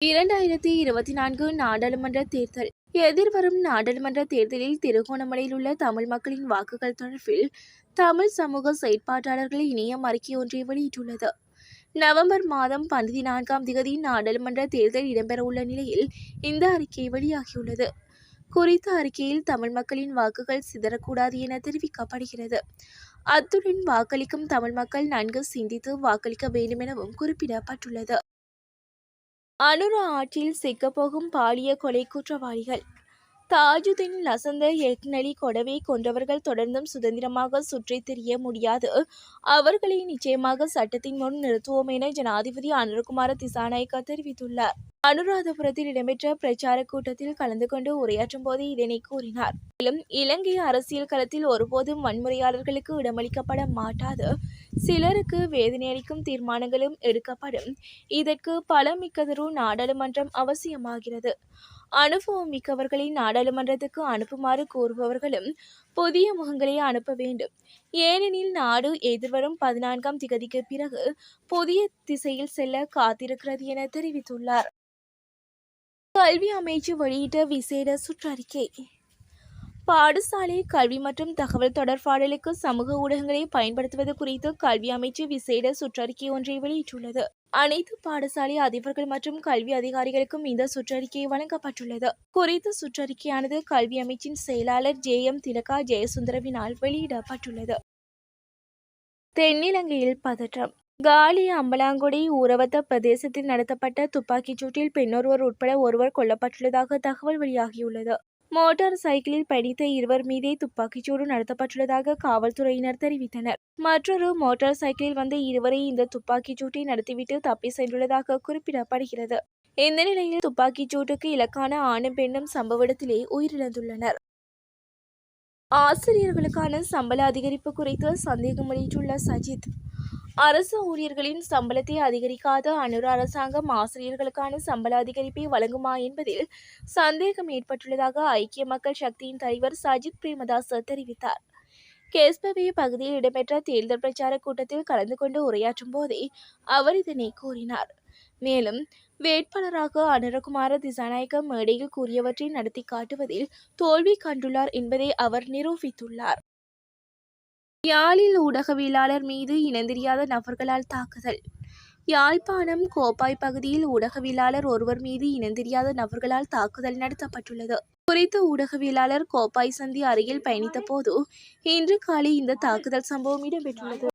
2024 நாடாளுமன்ற தேர்தல். எதிர்வரும் நாடாளுமன்ற தேர்தலில் திருகோணமலையில் உள்ள தமிழ் மக்களின் வாக்குகள் தொடர்பில் தமிழ் சமூக செயற்பாட்டாளர்கள் இணையம் அறிக்கை ஒன்றை வெளியிட்டுள்ளது. நவம்பர் மாதம் 14 நாடாளுமன்ற தேர்தல் இடம்பெறவுள்ள நிலையில் இந்த அறிக்கை வெளியாகியுள்ளது. குறித்த அறிக்கையில் தமிழ் மக்களின் வாக்குகள் சிதறக்கூடாது என தெரிவிக்கப்படுகிறது. அத்துடன் வாக்களிக்கும் தமிழ் மக்கள் நன்கு சிந்தித்து வாக்களிக்க வேண்டும் எனவும் குறிப்பிடப்பட்டுள்ளது. அனுரா ஆட்சியில் சிக்கப்போகும் பாலிய கொலை குற்றவாளிகள். தாஜுதீன் லசந்த எக்னலி கொடவை கொன்றவர்கள் தொடர்ந்தும் சுதந்திரமாக சுற்றித் திரிய முடியாது. அவர்களை நிச்சயமாக சட்டத்தின் முன் நிறுத்துவோம் என ஜனாதிபதி அனுரகுமார திசாநாயக்க தெரிவித்துள்ளார். அனுராதபுரத்தில் இடம்பெற்ற பிரச்சார கூட்டத்தில் கலந்து கொண்டு உரையாற்றும் போது இதனை கூறினார். மேலும் இலங்கை அரசியல் களத்தில் ஒருபோதும் வன்முறையாளர்களுக்கு இடமளிக்கப்பட மாட்டாது. சிலருக்கு வேதனையளிக்கும் தீர்மானங்களும் எடுக்கப்படும். இதற்கு பலமிக்கதொரு நாடாளுமன்றம் அவசியமாகிறது. அனுபவம் மிக்கவர்களை நாடாளுமன்றத்துக்கு அனுப்புமாறு கூறுபவர்களும் புதிய முகங்களை அனுப்ப வேண்டும். ஏனெனில் நாடு எதிர்வரும் 14ஆம் திகதிக்கு பிறகு புதிய திசையில் செல்ல காத்திருக்கிறது என தெரிவித்துள்ளார். கல்வி அமைச்சு வெளியிட்ட விசேட சுற்றறிக்கை. பாடசாலை கல்வி மற்றும் தகவல் தொடர்பாடலுக்கு சமூக ஊடகங்களை பயன்படுத்துவது குறித்து கல்வி அமைச்சு விசேட சுற்றறிக்கை ஒன்றை வெளியிட்டுள்ளது. அனைத்து பாடசாலை அதிபர்கள் மற்றும் கல்வி அதிகாரிகளுக்கும் இந்த சுற்றறிக்கை வழங்கப்பட்டுள்ளது. குறித்த சுற்றறிக்கையானது கல்வி அமைச்சின் செயலாளர் ஜே.எம். திலகா ஜெயசுந்தரவினால் வெளியிடப்பட்டுள்ளது. தென்னிலங்கையில் பதற்றம். காலி அம்பலாங்குடி ஊரவத்த பிரதேசத்தில் நடத்தப்பட்ட துப்பாக்கிச் சூட்டில் பெண்ணொருவர் உட்பட ஒருவர் கொல்லப்பட்டுள்ளதாக தகவல் வெளியாகியுள்ளது. மோட்டார் சைக்கிளில் பயணித்த இருவர் மீதே துப்பாக்கிச்சூடு நடத்தப்பட்டுள்ளதாக காவல்துறையினர் தெரிவித்தனர். மற்றொரு மோட்டார் சைக்கிளில் வந்த இருவரை இந்த துப்பாக்கிச் சூட்டை நடத்திவிட்டு தப்பி சென்றுள்ளதாக குறிப்பிடப்படுகிறது. இந்த நிலையில் துப்பாக்கிச் சூட்டுக்கு இலக்கான ஆணும் பெண்ணும் சம்பவ இடத்திலே உயிரிழந்துள்ளனர். ஆசிரியர்களுக்கான சம்பள அதிகரிப்பு குறித்து சந்தேகம் வெளியிட்டுள்ள சஜித். அரசு ஊழியர்களின் சம்பளத்தை அதிகரிக்காத அனுரா அரசாங்கம் ஆசிரியர்களுக்கான சம்பள அதிகரிப்பை வழங்குமா என்பதில் சந்தேகம் ஏற்பட்டுள்ளதாக ஐக்கிய மக்கள் சக்தியின் தலைவர் சஜித் பிரேமதாச தெரிவித்தார். கேஸ்பவே பகுதியில் இடம்பெற்ற தேர்தல் பிரச்சார கூட்டத்தில் கலந்து கொண்டு உரையாற்றும் போதே அவர் இதனை கூறினார். மேலும் வேட்பாளராக அனுரகுமார திசாநாயக்க மேடையில் கூறியவற்றை நடத்தி காட்டுவதில் தோல்வி கண்டுள்ளார் என்பதை அவர் நிரூபித்துள்ளார். யாழில் ஊடகவியலாளர் மீது இனந்தெரியாத நபர்களால் தாக்குதல். யாழ்ப்பாணம் கோப்பாய் பகுதியில் ஊடகவியலாளர் ஒருவர் மீது இனந்தெரியாத நபர்களால் தாக்குதல் நடத்தப்பட்டுள்ளது. குறித்த ஊடகவியலாளர் கோப்பாய் சந்தி அருகில் பயணித்த போது இன்று காலை இந்த தாக்குதல் சம்பவம் இடம்பெற்றுள்ளது.